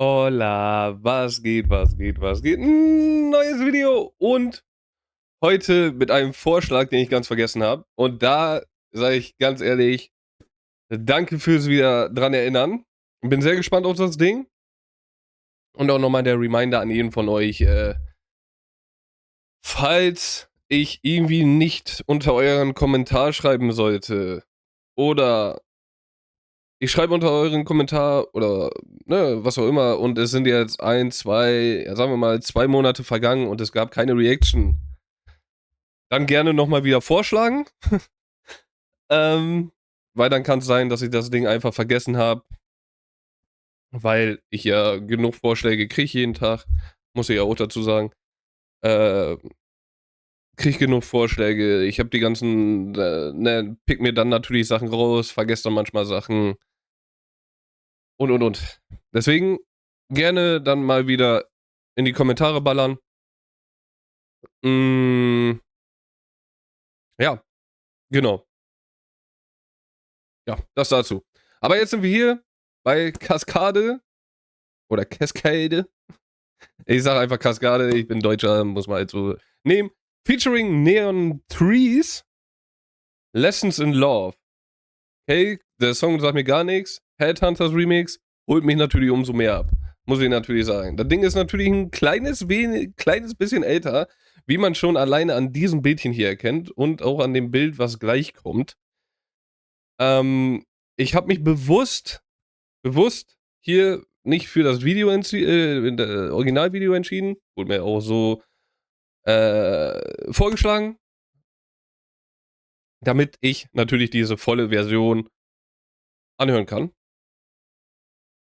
Hola, was geht, was geht, was geht? Neues Video und heute mit einem Vorschlag, den ich ganz vergessen habe. Und da sage ich ganz ehrlich, danke fürs wieder dran erinnern. Bin sehr gespannt auf das Ding. Und auch nochmal der Reminder an jeden von euch, falls ich irgendwie nicht unter euren Kommentar schreiben sollte oder ich schreibe unter euren Kommentar oder, ne, was auch immer und es sind jetzt ein, 2, ja, sagen wir mal 2 Monate vergangen und es gab keine Reaction. Dann gerne noch mal wieder vorschlagen, ähm, weil dann kann's sein, dass ich das Ding einfach vergessen habe, weil ich ja genug Vorschläge kriege jeden Tag, muss ich ja auch dazu sagen. Äh, Kriege genug Vorschläge. Ich habe die ganzen, ne, pick mir dann natürlich Sachen raus, vergesse dann manchmal Sachen und. Deswegen gerne dann mal wieder in die Kommentare ballern. Hm, ja, genau. Ja, das dazu. Aber jetzt sind wir hier bei Kaskade oder Cascade. Ich sage einfach Kaskade, ich bin Deutscher, muss man halt so nehmen. Featuring Neon Trees, Lessons in Love. Okay, der Song sagt mir gar nichts. Headhunters Remix holt mich natürlich umso mehr ab. Muss ich natürlich sagen. Das Ding ist natürlich ein kleines bisschen älter, wie man schon alleine an diesem Bildchen hier erkennt und auch an dem Bild, was gleich kommt. Ich habe mich bewusst hier nicht für das Video Originalvideo entschieden. Wurde mir auch so vorgeschlagen, damit ich natürlich diese volle Version anhören kann.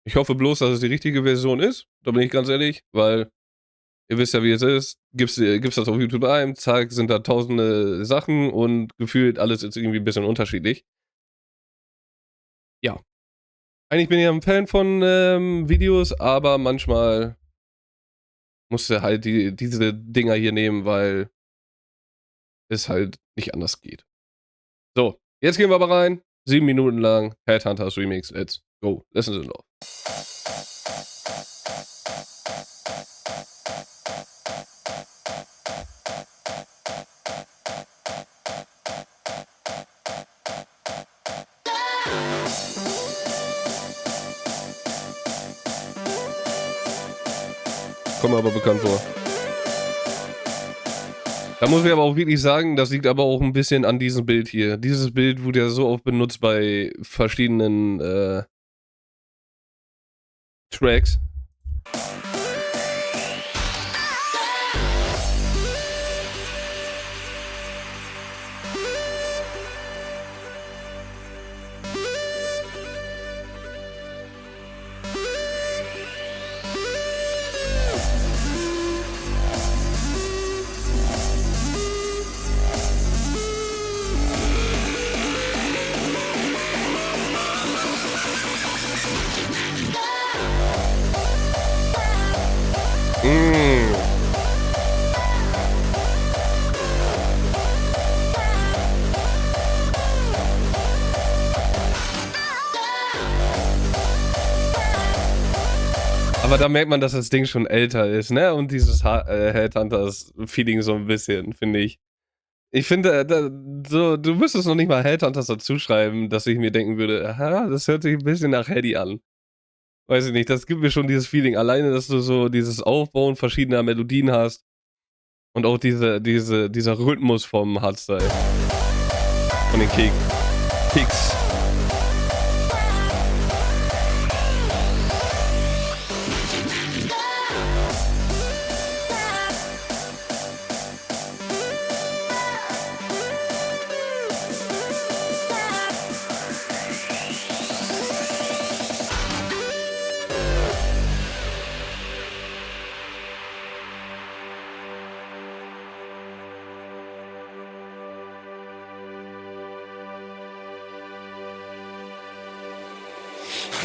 Ich hoffe bloß, dass es die richtige Version ist. Da bin ich ganz ehrlich, weil ihr wisst ja, wie es ist. Gibt's das auf YouTube ein, zack, sind da tausende Sachen und gefühlt alles ist irgendwie ein bisschen unterschiedlich. Ja. Eigentlich bin ich ja ein Fan von Videos, aber manchmal musste halt diese Dinger hier nehmen, weil es halt nicht anders geht. So, jetzt gehen wir aber rein. 7 Minuten lang Headhunters Remix. Let's go. Listen to love. Kommt mir aber bekannt vor. Da muss ich aber auch wirklich sagen, das liegt aber auch ein bisschen an diesem Bild hier. Dieses Bild wurde ja so oft benutzt bei verschiedenen Tracks. Mm. Aber da merkt man, dass das Ding schon älter ist, ne? Und dieses Headhunters-Feeling so ein bisschen, finde ich. Ich finde, so, du müsstest noch nicht mal Headhunters dazu schreiben, dass ich mir denken würde, aha, das hört sich ein bisschen nach Heady an. Weiß ich nicht, das gibt mir schon dieses Feeling. Alleine, dass du so dieses Aufbauen verschiedener Melodien hast und auch dieser Rhythmus vom Hardstyle. Von den Kicks.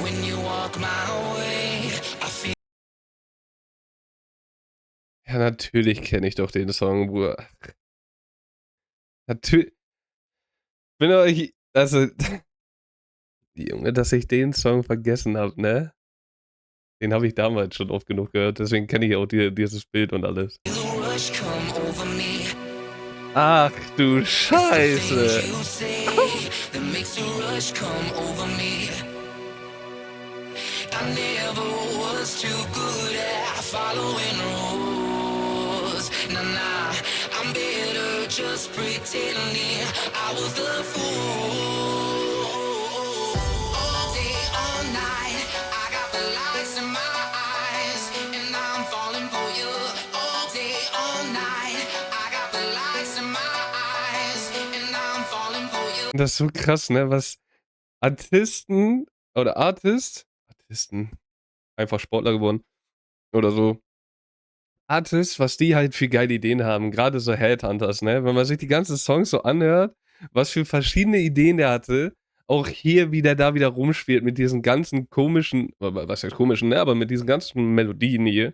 When you walk my way, I feel. Ja, natürlich kenne ich doch den Song, Bruder. Natürlich. Bin euch, also, Junge, dass ich den Song vergessen habe, ne? Den habe ich damals schon oft genug gehört, deswegen kenne ich auch dieses Bild und alles. Feel the rush come over me. Ach du It's the things Scheiße. you say that makes the rush come over me. I never was too good at following rules. Nah, I'm better just pretending I was the fool. All day, all night, I got the lights in my eyes, and I'm falling for you. All day, all night, I got the lights in my eyes, and I'm falling for you. Das ist so krass, ne, was Artisten oder Artisten, einfach Sportler geworden oder so. Artists, was die halt für geile Ideen haben, gerade so Headhunters, ne? Wenn man sich die ganzen Songs so anhört, was für verschiedene Ideen der hatte, auch hier, wie der da wieder rumspielt mit diesen ganzen komischen, was heißt komischen, ne, aber mit diesen ganzen Melodien hier,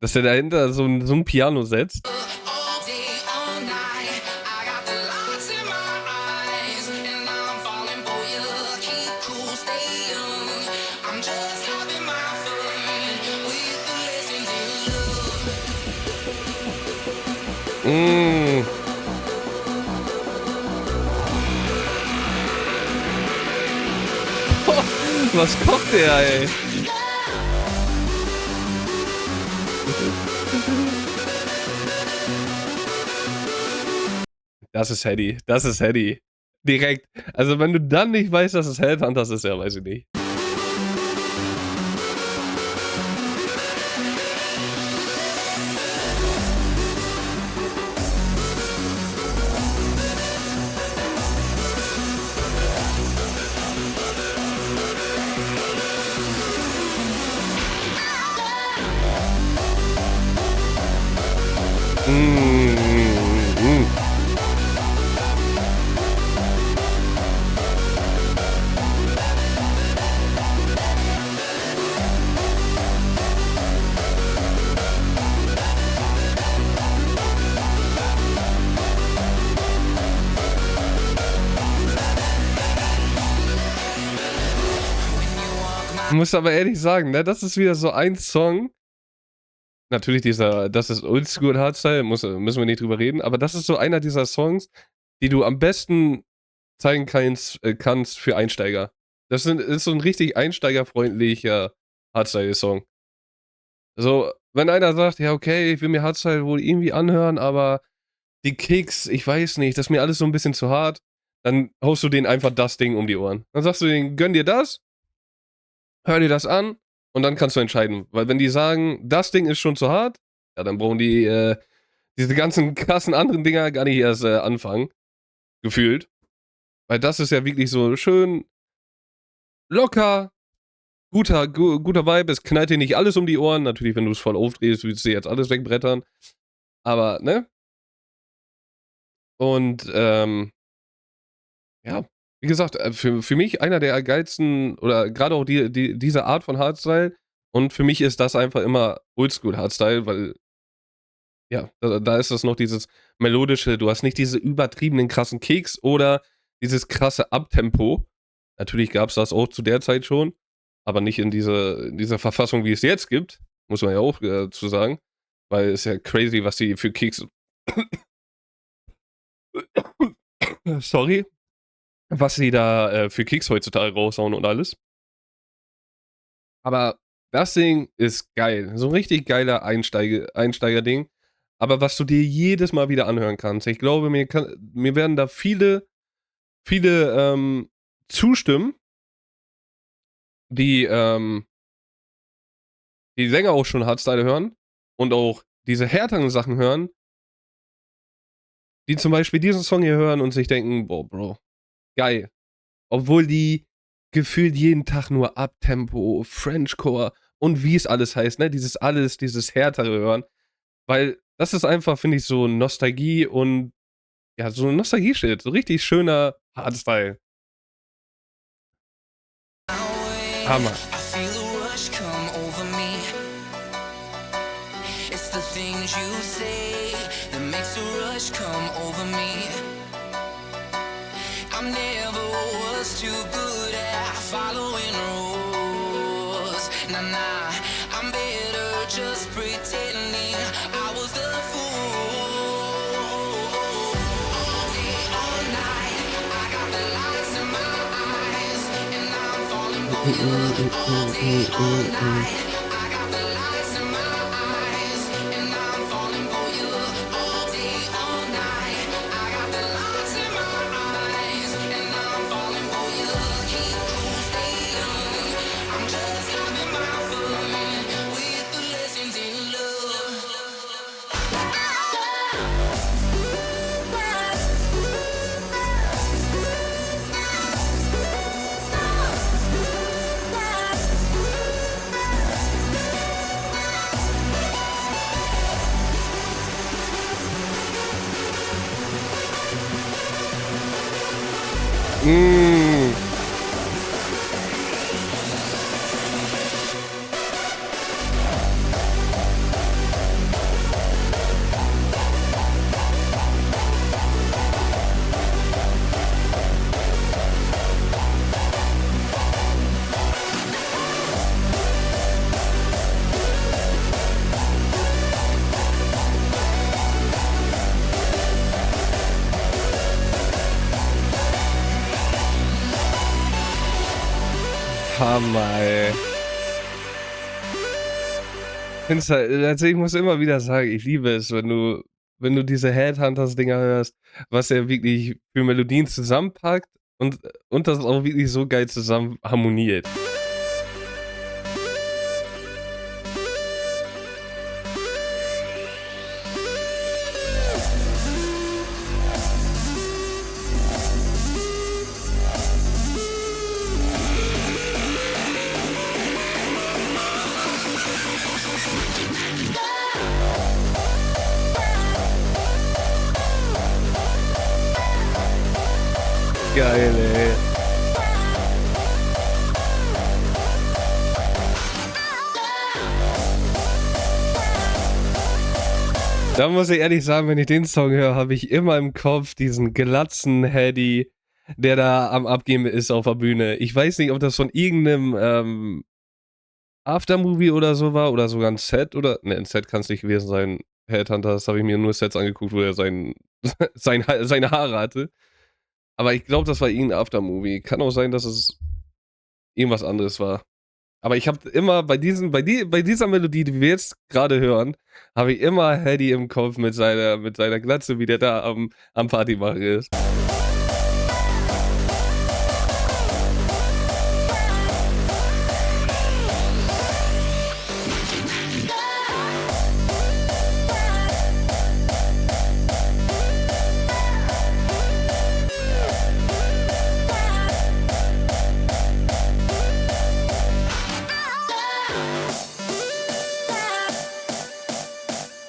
dass er dahinter so 'n Piano setzt. All day, all night, I got the lights in my eyes, and I'm falling for you. Keep cool, stay young. I'm just having my fun with the lessons in love. Mmh. Was kocht der, ey? Das ist Heady. Das ist Heady. Direkt. Also, wenn du dann nicht weißt, dass es Headhunters ist, ja, weiß ich nicht. Mhm. Ich muss aber ehrlich sagen, ne, das ist wieder so ein Song. Natürlich das ist Oldschool Hardstyle, müssen wir nicht drüber reden, aber das ist so einer dieser Songs, die du am besten zeigen kannst für Einsteiger. Ist so 'n richtig einsteigerfreundlicher Hardstyle-Song. So, wenn einer sagt: „Ja, okay, ich will mir Hardstyle wohl irgendwie anhören, aber die Kicks, ich weiß nicht, das ist mir alles so 'n bisschen zu hart“, dann haust du denen einfach das Ding um die Ohren. Dann sagst du denen: „Gönn dir das, hör dir das an und dann kannst du entscheiden.“ Weil wenn die sagen: „Das Ding ist schon zu hart“, ja, dann brauchen die, diese ganzen krassen anderen Dinger gar nicht erst, anfangen, gefühlt. Weil das ist ja wirklich so schön locker, guter Vibe. Es knallt dir nicht alles um die Ohren. Natürlich, wenn du's voll aufdrehst, willst du jetzt alles wegbrettern. Aber, ne? Und, ja, wie gesagt, für mich einer der geilsten oder grade auch diese Art von Hardstyle und für mich ist das einfach immer Oldschool Hardstyle, weil, ja, da ist das noch dieses melodische, du hast nicht diese übertriebenen krassen Kicks oder dieses krasse Abtempo. Natürlich gab's das auch zu der Zeit schon, aber nicht in dieser Verfassung, wie es jetzt gibt, muss man ja auch, zu sagen, weil ist ja crazy, was die für Kicks sorry, was sie da, für Kicks heutzutage raushauen und alles. Aber das Ding ist geil. So 'n richtig geiler Einsteigerding, aber was du dir jedes Mal wieder anhören kannst. Ich glaube, mir werden da viele, zustimmen, die, die länger auch schon Hardstyle hören und auch diese härteren Sachen hören, die zum Beispiel diesen Song hier hören und sich denken: „Boah, Bro, geil.“ Obwohl die gefühlt jeden Tag nur Uptempo, Frenchcore und wie es alles heißt, ne? Dieses Härtere hören, weil das ist einfach, finde ich, so Nostalgie und ja, so Nostalgie-Shit, so richtig schöner Hardstyle. Hammer. I feel the rush come over me. It's the things you say that makes the rush come over me. I never was too good at following rules. Nah, I'm better just pretending I was the fool. All day, all night, I got the lights in my eyes, and I'm falling for you. All day, all night, I got the lights in my eyes, and I'm falling for you. All day, all night, I got the lights in my eyes, and I'm falling for you. Keep cool, stay young. I'm just having my fun with the lessons in love. Mm. Hammer, ey. Find's halt, also ich muss immer wieder sagen, ich liebe es, wenn du diese Headhunters-Dinger hörst, was er wirklich für Melodien zusammenpackt und das auch wirklich so geil zusammen harmoniert. Geil, ey. Da muss ich ehrlich sagen, wenn ich den Song höre, habe ich immer im Kopf diesen glatzen Hedy, der da am Abgehen ist auf der Bühne. Ich weiß nicht, ob das von irgendeinem Aftermovie oder so war oder sogar ein Set oder. Ne, ein Set kann es nicht gewesen sein. Headhunters habe ich mir nur Sets angeguckt, wo er seine Haare hatte. Aber ich glaube, das war irgendein Aftermovie. Kann auch sein, dass es irgendwas anderes war. Aber ich habe immer bei dieser Melodie, die wir jetzt gerade hören, habe ich immer Hedy im Kopf mit seiner Glatze, wie der da am Party machen ist.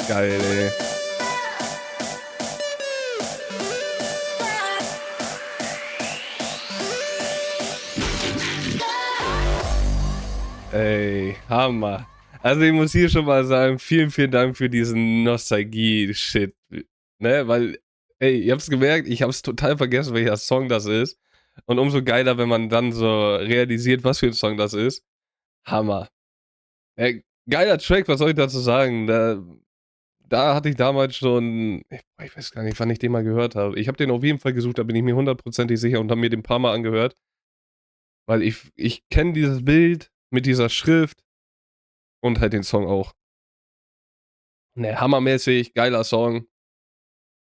Geil, ey. Ey, Hammer. Also ich muss hier schon mal sagen, vielen, vielen Dank für diesen Nostalgie-Shit. Ne, weil, ey, ihr habt's gemerkt, ich hab's total vergessen, welcher Song das ist. Und umso geiler, wenn man dann so realisiert, was für ein Song das ist. Hammer. Ey, geiler Track, was soll ich dazu sagen? Da hatte ich damals schon, ich weiß gar nicht, wann ich den mal gehört habe. Ich habe den auf jeden Fall gesucht, da bin ich mir hundertprozentig sicher und habe mir den ein paar Mal angehört. Weil ich kenne dieses Bild mit dieser Schrift und halt den Song auch. Ne, hammermäßig, geiler Song.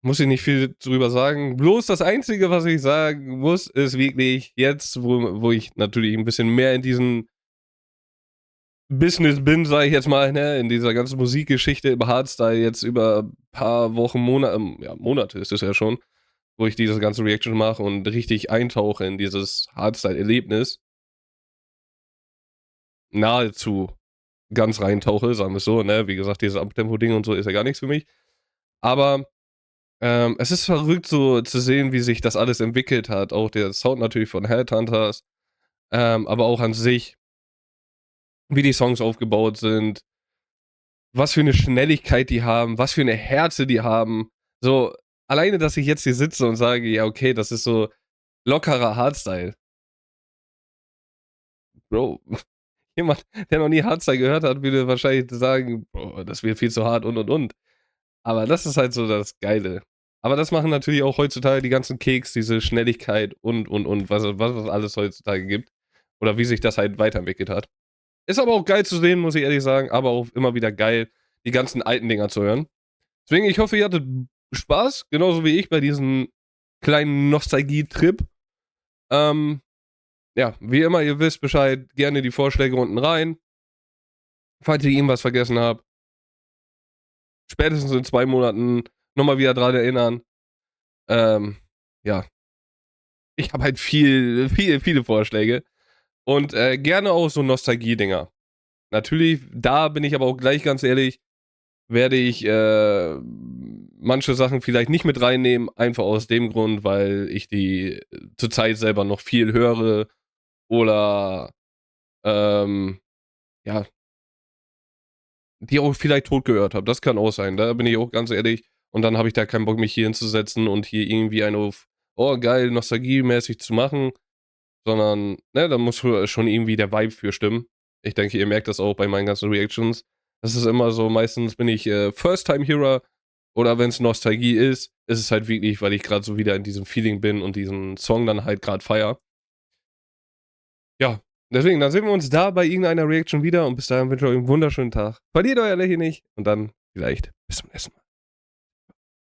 Muss ich nicht viel drüber sagen. Bloß das Einzige, was ich sagen muss, ist wirklich jetzt, wo ich natürlich ein bisschen mehr in diesem Business bin, sage ich jetzt mal, ne, in dieser ganzen Musikgeschichte im Hardstyle jetzt über ein paar Wochen, Monate ist es ja schon, wo ich diese ganze Reaction mache und richtig eintauche in dieses Hardstyle-Erlebnis. Nahezu ganz reintauche, sagen wir es so, ne? Wie gesagt, dieses Abtempo-Ding und so ist ja gar nichts für mich. Aber es ist verrückt so zu sehen, wie sich das alles entwickelt hat. Auch der Sound natürlich von Headhunters, aber auch an sich, wie die Songs aufgebaut sind, was für eine Schnelligkeit die haben, was für eine Härte die haben. So, alleine, dass ich jetzt hier sitze und sage, ja, okay, das ist so lockerer Hardstyle. Bro, jemand, der noch nie Hardstyle gehört hat, würde wahrscheinlich sagen, boah, das wird viel zu hart und. Aber das ist halt so das Geile. Aber das machen natürlich auch heutzutage die ganzen Keks, diese Schnelligkeit und, was es alles heutzutage gibt. Oder wie sich das halt weiterentwickelt hat. Ist aber auch geil zu sehen, muss ich ehrlich sagen, aber auch immer wieder geil, die ganzen alten Dinger zu hören. Deswegen, ich hoffe, ihr hattet Spaß, genauso wie ich bei diesem kleinen Nostalgie-Trip. Ja, wie immer, ihr wisst Bescheid, gerne die Vorschläge unten rein. Falls ich irgendwas vergessen habe, spätestens in 2 Monaten nochmal wieder dran erinnern. Ja, ich habe halt viele Vorschläge. Und gerne auch so Nostalgie-Dinger. Natürlich, da bin ich aber auch gleich ganz ehrlich, werde ich manche Sachen vielleicht nicht mit reinnehmen, einfach aus dem Grund, weil ich die zurzeit selber noch viel höre oder ja, die auch vielleicht tot gehört habe. Das kann auch sein, da bin ich auch ganz ehrlich. Und dann habe ich da keinen Bock, mich hier hinzusetzen und hier irgendwie einen auf, oh geil, nostalgiemäßig zu machen, sondern, ne, da muss schon irgendwie der Vibe für stimmen. Ich denke, ihr merkt das auch bei meinen ganzen Reactions. Das ist immer so, meistens bin ich First-Time-Hearer oder wenn es Nostalgie ist es halt wirklich, weil ich gerade so wieder in diesem Feeling bin und diesen Song dann halt gerade feier. Ja, deswegen, dann sehen wir uns da bei irgendeiner Reaction wieder und bis dahin wünsche ich euch einen wunderschönen Tag. Verliert euer Lächeln nicht und dann vielleicht bis zum nächsten Mal.